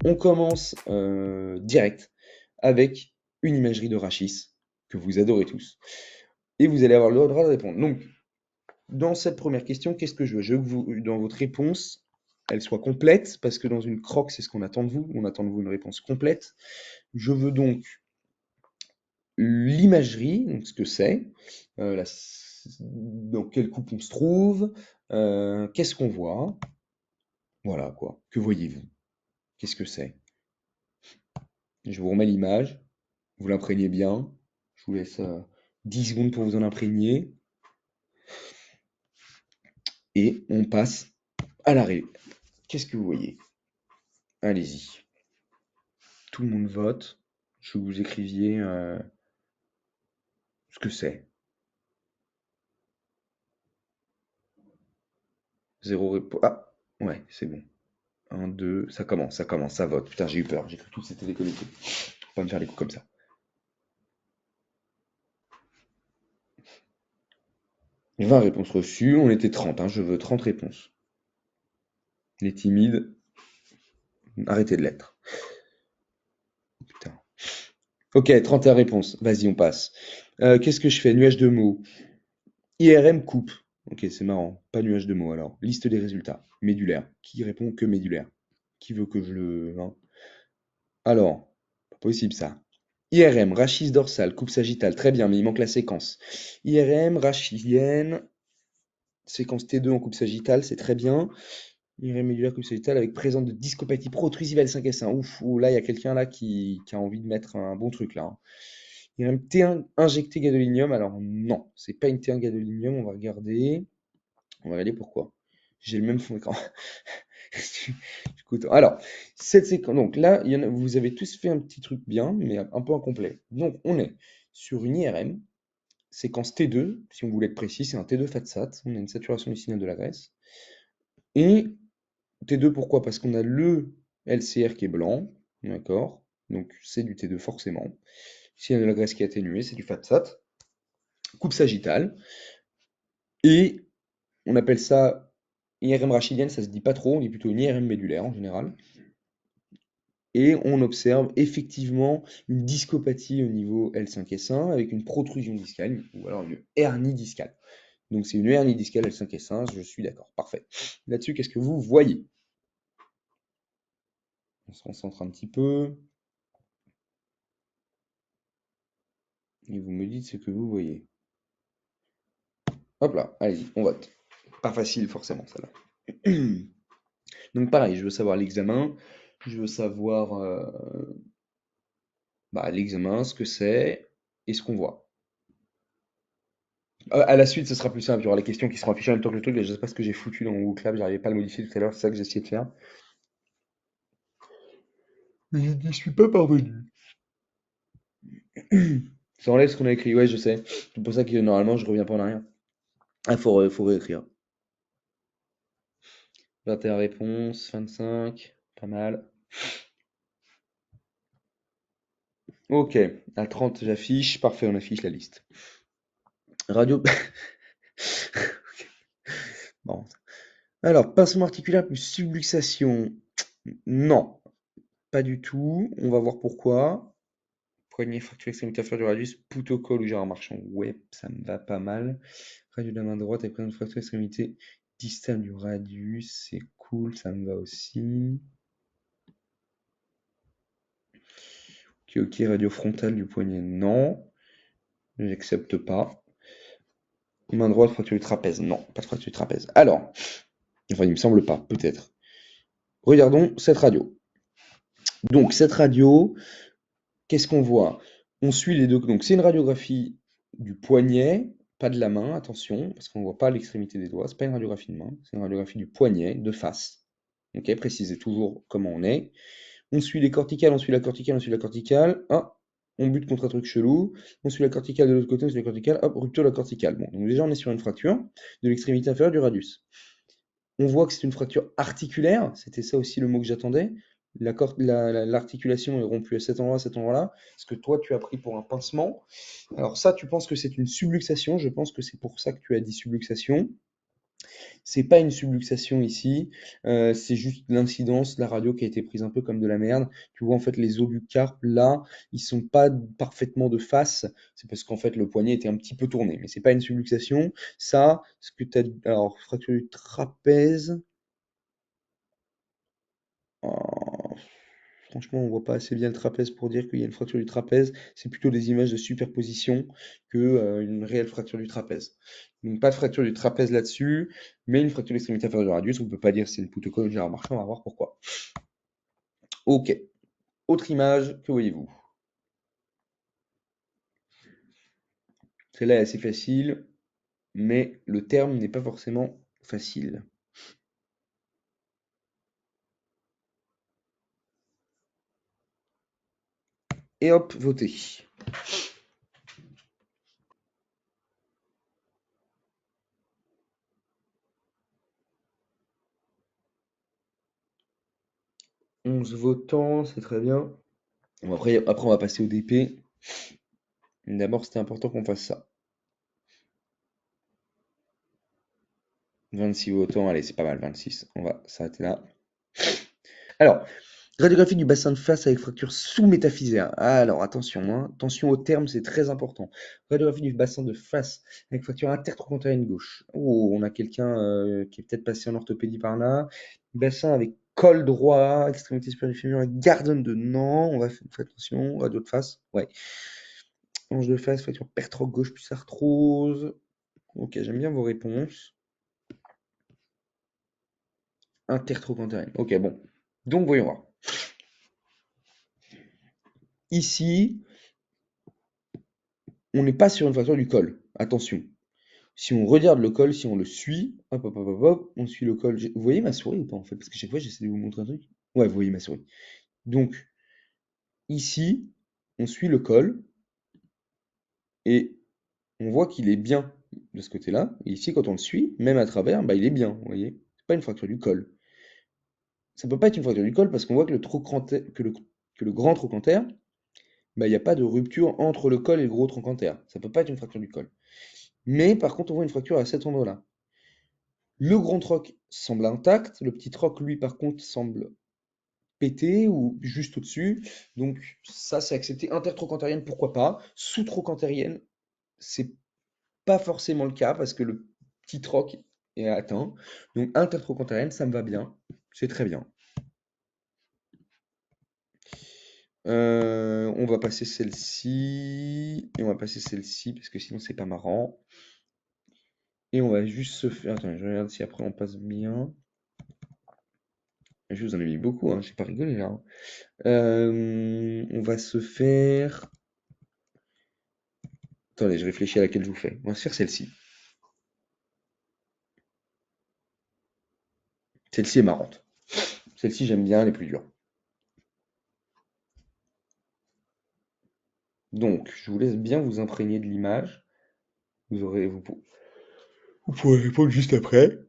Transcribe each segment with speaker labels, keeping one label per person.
Speaker 1: On commence direct avec une imagerie de rachis que vous adorez tous. Et vous allez avoir le droit de répondre. Donc, dans cette première question, qu'est-ce que je veux? Je veux que vous, dans votre réponse, elle soit complète, parce que dans une croque, c'est ce qu'on attend de vous. On attend de vous une réponse complète. Je veux donc l'imagerie, donc ce que c'est, dans quelle coupe on se trouve, qu'est-ce qu'on voit, voilà quoi. Que voyez-vous? Qu'est-ce que c'est? Je vous remets l'image, vous l'imprégnez bien. Je vous laisse 10 secondes pour vous en imprégner. Et on passe à l'arrêt. Qu'est-ce que vous voyez? Allez-y. Tout le monde vote. Je veux que vous écriviez ce que c'est. Zéro réponse. Ah, ouais, c'est bon. Un, deux, ça commence, ça vote. Putain, j'ai eu peur. J'ai cru que tout s'était déconnecté. Faut pas me faire les coups comme ça. 20 réponses reçues. On était 30, hein. Je veux 30 réponses. Les timides, arrêtez de l'être. Putain. Ok, 31 réponses. Vas-y, on passe. Qu'est-ce que je fais? Nuage de mots. IRM coupe. Ok, c'est marrant. Pas nuage de mots alors. Liste des résultats. Médulaire. Qui répond que médulaire? Qui veut que je le... hein? Alors, pas possible ça. IRM, rachis dorsal, coupe sagittale. Très bien, mais il manque la séquence. IRM, rachidienne, séquence T2 en coupe sagittale, c'est très bien. IRM médulaire coupe sagittale avec présence de discopathie protrusive L5S1. Ouf, là, il y a quelqu'un là qui a envie de mettre un bon truc là, hein. IRM T1 injecté gadolinium. Alors non, c'est pas une T1 gadolinium, on va regarder. On va regarder pourquoi. J'ai le même fond d'écran. Écoute, alors, cette séquence, donc là, vous avez tous fait un petit truc bien, mais un peu incomplet. Donc, on est sur une IRM, séquence T2, si on voulait être précis, c'est un T2 fat sat, on a une saturation du signal de la graisse. Et T2, pourquoi? Parce qu'on a le LCR qui est blanc, d'accord? Donc, c'est du T2 forcément. Signal de la graisse qui est atténué, c'est du fat sat. Coupe sagittale. Et on appelle ça IRM rachidienne, ça se dit pas trop, on dit plutôt une IRM médulaire en général. Et on observe effectivement une discopathie au niveau L5S1 avec une protrusion discale ou alors une hernie discale. Donc c'est une hernie discale L5S1, je suis d'accord, parfait. Là-dessus, qu'est-ce que vous voyez? On se concentre un petit peu et vous me dites ce que vous voyez. Hop là, allez-y, on vote. Pas facile forcément, celle-là. Donc pareil, je veux savoir l'examen, je veux savoir l'examen, ce que c'est et ce qu'on voit. À la suite, ce sera plus simple. Il y aura les questions qui seront affichées en même temps que le truc. Et je sais pas ce que j'ai foutu dans mon Google Clap. J'arrivais pas à le modifier tout à l'heure. C'est ça que j'ai essayé de faire. Mais je n'y suis pas parvenu. Ça enlève ce qu'on a écrit. Ouais, je sais. C'est pour ça que normalement, je reviens pas en arrière. Ah, faut réécrire. 21 réponses, 25. Pas mal. Ok. À 30, j'affiche. Parfait, on affiche la liste. Radio. Bon. Alors, pincement articulaire plus subluxation. Non, pas du tout. On va voir pourquoi. Poignet fracture extrémité inférieure du radius, poutre au col ou Gérard Marchand. Ouais, ça me va pas mal. Radio de la main droite avec présence fracture extrémité distale du radius, c'est cool, ça me va aussi. Ok, ok, radio frontale du poignet, non. J'accepte pas. Main droite, fracture du trapèze, non, pas de fracture du trapèze. Alors, enfin, il me semble pas, peut-être. Regardons cette radio. Donc, cette radio, qu'est-ce qu'on voit? On suit les deux. Donc, c'est une radiographie du poignet, pas de la main, attention, parce qu'on ne voit pas l'extrémité des doigts. C'est pas une radiographie de main, c'est une radiographie du poignet, de face. Ok, précisez toujours comment on est. On suit les corticales, on suit la corticale, on suit la corticale. Ah, on bute contre un truc chelou. On suit la corticale de l'autre côté, on suit la corticale. Hop, rupture de la corticale. Bon, donc déjà, on est sur une fracture de l'extrémité inférieure du radius. On voit que c'est une fracture articulaire, c'était ça aussi le mot que j'attendais. L'articulation est rompue à cet endroit-là, ce que toi tu as pris pour un pincement. Alors ça, tu penses que c'est une subluxation, je pense que c'est pour ça que tu as dit subluxation. C'est pas une subluxation ici, c'est juste l'incidence, la radio qui a été prise un peu comme de la merde. Tu vois, en fait, les os du carpe, là, ils sont pas parfaitement de face. C'est parce qu'en fait, le poignet était un petit peu tourné. Mais c'est pas une subluxation. Ça, ce que tu as. Alors, fracture du trapèze. Oh, franchement, on voit pas assez bien le trapèze pour dire qu'il y a une fracture du trapèze. C'est plutôt des images de superposition que une réelle fracture du trapèze. Donc pas de fracture du trapèze là-dessus, mais une fracture de l'extrémité inférieure du radius. On peut pas dire c'est une poutre colonne Gérard Marchand, on va voir pourquoi. Ok. Autre image, que voyez-vous? Celle-là est assez facile, mais le terme n'est pas forcément facile. Et hop, votez. 11 votants, c'est très bien. Bon, après, on va passer au DP. D'abord, c'était important qu'on fasse ça. 26 votants, allez, c'est pas mal, 26. On va s'arrêter là. Alors, radiographie du bassin de face avec fracture sous-métaphysaire. Alors, attention, hein, attention au terme, c'est très important. Radiographie du bassin de face avec fracture intertrochantérienne gauche. Oh, on a quelqu'un qui est peut-être passé en orthopédie par là. Bassin avec col droit, extrémité supérieure du fémur, garden de Nantes. On va faire attention, radio de face. Ouais. Hanche de face, fracture pertroque gauche plus arthrose. Ok, j'aime bien vos réponses. Intertrochantérienne. Ok, bon. Donc, voyons voir. Ici, on n'est pas sur une fracture du col. Attention. Si on regarde le col, si on le suit, hop, hop, hop, hop, hop, on suit le col. Vous voyez ma souris ou pas en fait? Parce que chaque fois j'essaie de vous montrer un truc. Ouais, vous voyez ma souris. Donc, ici, on suit le col et on voit qu'il est bien de ce côté-là. Et ici, quand on le suit, même à travers, bah, il est bien, vous voyez? C'est pas une fracture du col. Ça peut pas être une fracture du col parce qu'on voit que le grand trochanter, bah, il n'y a pas de rupture entre le col et le gros trochanter. Ça peut pas être une fracture du col. Mais par contre, on voit une fracture à cet endroit-là. Le grand troc semble intact, le petit troc, lui, par contre, semble pété ou juste au-dessus. Donc ça, c'est accepté. Intertrochantérienne, pourquoi pas. Sous-trochantérienne, c'est pas forcément le cas parce que le petit troc est atteint. Donc intertrochantérienne, ça me va bien. C'est très bien. On va passer celle-ci. Et on va passer celle-ci parce que sinon c'est pas marrant. Et on va juste se faire. Attends, je regarde si après on passe bien. Je vous en ai mis beaucoup, hein. J'ai pas rigolé là, hein. On va se faire. Attendez, je réfléchis à laquelle je vous fais. On va se faire celle-ci. Celle-ci est marrante. Celle-ci, j'aime bien, elle est plus dure. Donc, je vous laisse bien vous imprégner de l'image. Vous pourrez répondre juste après.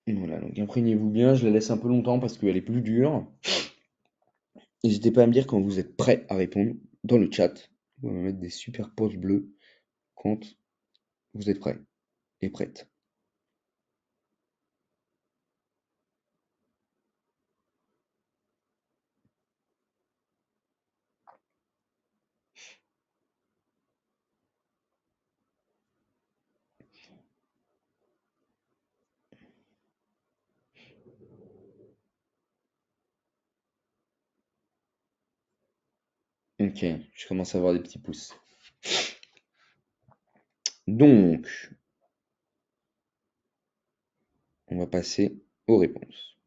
Speaker 1: Voilà, donc imprégnez-vous bien. Je la laisse un peu longtemps parce qu'elle est plus dure. N'hésitez pas à me dire quand vous êtes prêt à répondre dans le chat. Vous pouvez me mettre des super pouces bleus quand vous êtes prêt et prête. Ok, je commence à avoir des petits pouces. Donc, on va passer aux réponses.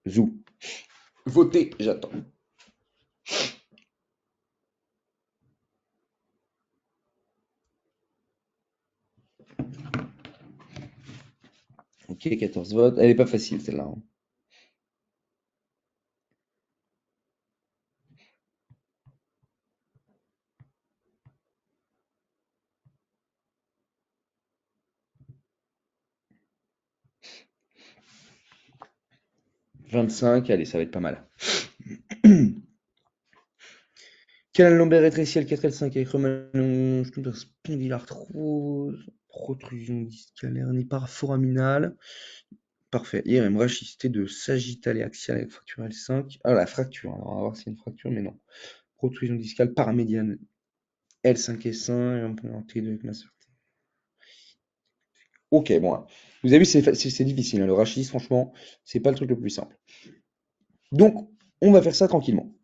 Speaker 1: Zou. Votez, j'attends. Ok, 14 votes. Elle est pas facile celle-là, hein. 25, allez, ça va être pas mal. Canal lombaire rétréci L4-L5 avec remaniement spondylarthrose, protrusion discale hernie paraforaminale. Parfait. IRM rachicité de sagittale et axiale avec fracture L5. Ah, la fracture. Alors, on va voir s'il y a une fracture, mais non. Protrusion discale paramédiane L5 et 5 et un peu en T2 avec masse. Ok, bon. Vous avez vu, c'est difficile, hein. Le rachis, franchement, c'est pas le truc le plus simple. Donc, on va faire ça tranquillement.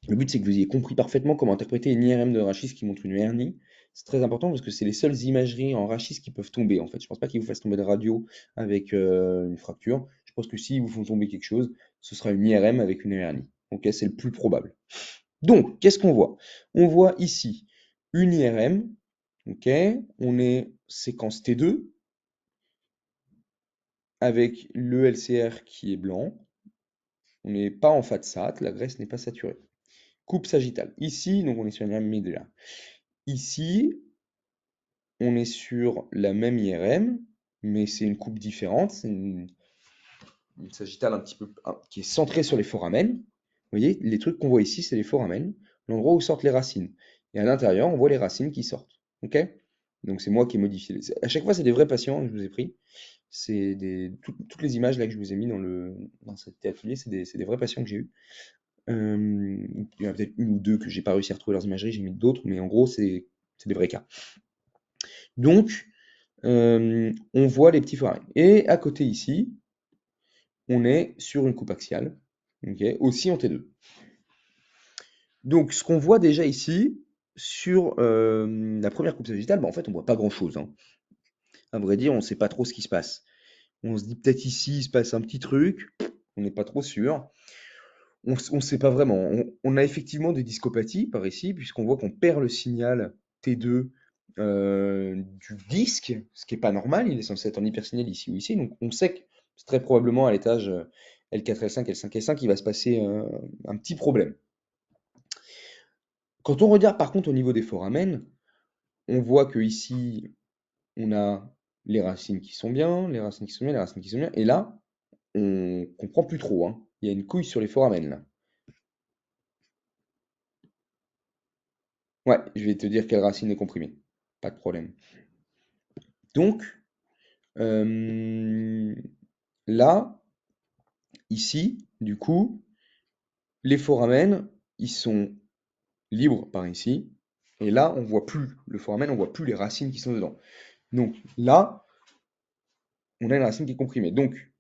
Speaker 1: Le but, c'est que vous ayez compris parfaitement comment interpréter une IRM de rachis qui montre une hernie. C'est très important parce que c'est les seules imageries en rachis qui peuvent tomber, en fait. Je pense pas qu'ils vous fassent tomber de radio avec une fracture. Je pense que s'ils vous font tomber quelque chose, ce sera une IRM avec une hernie. Ok, c'est le plus probable. Donc, qu'est-ce qu'on voit? On voit ici une IRM. Ok, on est séquence T2 avec le LCR qui est blanc. On n'est pas en FATSAT, la graisse n'est pas saturée. Coupe sagittale. Ici, donc on est sur une IRM médullaire. Ici, on est sur la même IRM, mais c'est une coupe différente. C'est une sagittale un petit peu qui est centrée sur les foramen. Vous voyez, les trucs qu'on voit ici, c'est les foramen, l'endroit où sortent les racines. Et à l'intérieur, on voit les racines qui sortent. Ok? Donc c'est moi qui ai modifié. À chaque fois, c'est des vrais patients que je vous ai pris. C'est toutes les images là que je vous ai mis dans cet atelier, c'est des vrais patients que j'ai eus. Il y en a peut-être une ou deux que j'ai pas réussi à retrouver leurs imageries, j'ai mis d'autres, mais en gros, c'est des vrais cas. Donc, on voit les petits foramen. Et à côté ici, on est sur une coupe axiale, ok, aussi en T2. Donc, ce qu'on voit déjà ici, sur la première coupe sagittale, bah, en fait, on voit pas grand-chose, hein. À vrai dire, on ne sait pas trop ce qui se passe. On se dit peut-être ici, il se passe un petit truc, on n'est pas trop sûr. On ne sait pas vraiment. On a effectivement des discopathies par ici, puisqu'on voit qu'on perd le signal T2 du disque, ce qui n'est pas normal. Il est censé être en hypersignal ici ou ici. Donc on sait que c'est très probablement à l'étage L4, L5, L5, L5, il va se passer un petit problème. Quand on regarde par contre au niveau des foramen, on voit que ici, on a les racines qui sont bien, les racines qui sont bien, les racines qui sont bien. Et là, on comprend plus trop, hein. Il y a une couille sur les foramen là. Ouais, je vais te dire quelle racine est comprimée. Pas de problème. Donc, euh, là, ici, du coup, les foramen, ils sont libres par ici. Et là, on voit plus le foramen, on voit plus les racines qui sont dedans. Donc là, on a une racine qui est comprimée. Donc,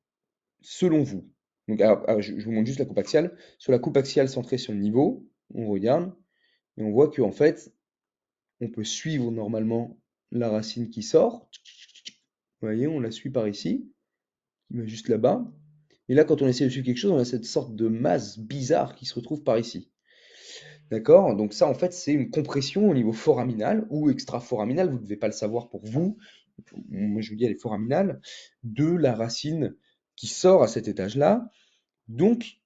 Speaker 1: selon vous, donc, alors, je vous montre juste la coupe axiale. Sur la coupe axiale centrée sur le niveau, on regarde et on voit qu'en fait, on peut suivre normalement la racine qui sort. Vous voyez, on la suit par ici, qui va juste là-bas. Et là, quand on essaie de suivre quelque chose, on a cette sorte de masse bizarre qui se retrouve par ici. D'accord? Donc ça, en fait, c'est une compression au niveau foraminal ou extraforaminal, vous ne devez pas le savoir pour vous. Moi, je vous dis, elle est foraminale, de la racine qui sort à cet étage-là. Donc,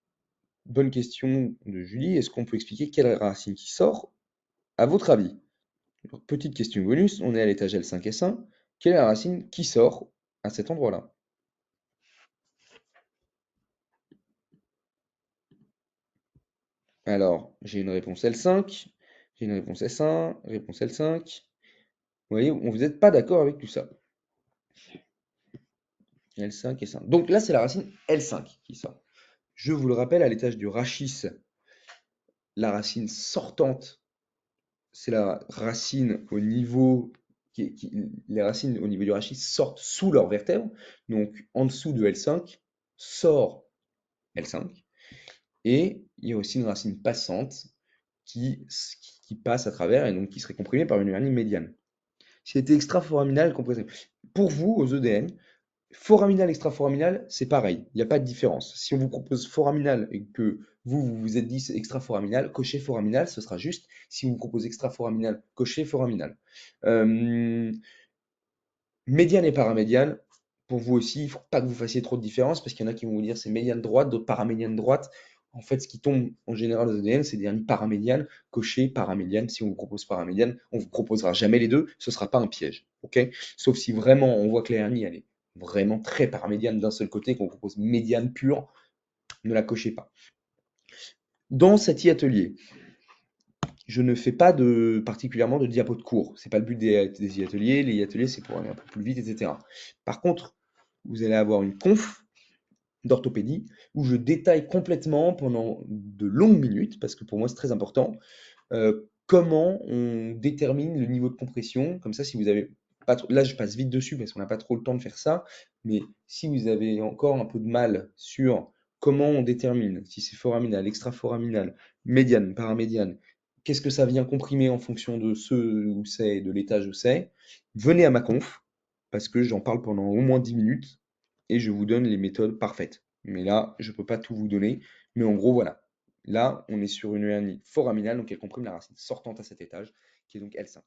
Speaker 1: bonne question de Julie, est-ce qu'on peut expliquer quelle racine qui sort, à votre avis? Alors, petite question bonus, on est à l'étage L5S1. Quelle est la racine qui sort à cet endroit-là? Alors, j'ai une réponse L5, j'ai une réponse S1, réponse L5. Vous voyez, vous n'êtes pas d'accord avec tout ça. L5 et 5. Donc là, c'est la racine L5 qui sort. Je vous le rappelle, à l'étage du rachis, la racine sortante, c'est la racine au niveau les racines au niveau du rachis sortent sous leur vertèbre. Donc en dessous de L5 sort L5. Et il y a aussi une racine passante qui, qui passe à travers et donc qui serait comprimée par une hernie médiane. Si c'était extraforaminal, comprimé. Pour vous, aux EDN, foraminal, extraforaminal, c'est pareil, il n'y a pas de différence. Si on vous propose foraminal et que vous vous êtes dit c'est extraforaminal, cochez foraminal, ce sera juste. Si on vous propose extraforaminal, cochez foraminal. Euh, Médiane et paramédiane, pour vous aussi, il ne faut pas que vous fassiez trop de différence parce qu'il y en a qui vont vous dire c'est médiane droite, d'autres paramédiane droite. En fait, ce qui tombe en général aux EDN, c'est des hernies paramédianes, cochez paramédiane. Si on vous propose paramédiane, on ne vous proposera jamais les deux, ce ne sera pas un piège. Ok? Sauf si vraiment on voit que la hernie, elle est vraiment très paramédiane d'un seul côté, qu'on vous propose médiane pure, Ne la cochez pas. Dans cet e-atelier, je ne fais pas particulièrement de diapos de cours. C'est pas le but des e-ateliers. Les e-ateliers, c'est pour aller un peu plus vite, etc. Par contre, vous allez avoir une conf d'orthopédie où je détaille complètement pendant de longues minutes, parce que pour moi c'est très important, comment on détermine le niveau de compression. Comme ça, si vous avez pas trop, là je passe vite dessus parce qu'on n'a pas trop le temps de faire ça, mais si vous avez encore un peu de mal sur comment on détermine si c'est foraminal, extraforaminal, médiane, paramédiane, qu'est-ce que ça vient comprimer en fonction de ce où c'est, de l'étage où c'est, venez à ma conf, parce que j'en parle pendant au moins 10 minutes et je vous donne les méthodes parfaites. Mais là, je ne peux pas tout vous donner. Mais en gros, voilà. Là, on est sur une hernie foraminale, donc elle comprime la racine sortante à cet étage, qui est donc L5.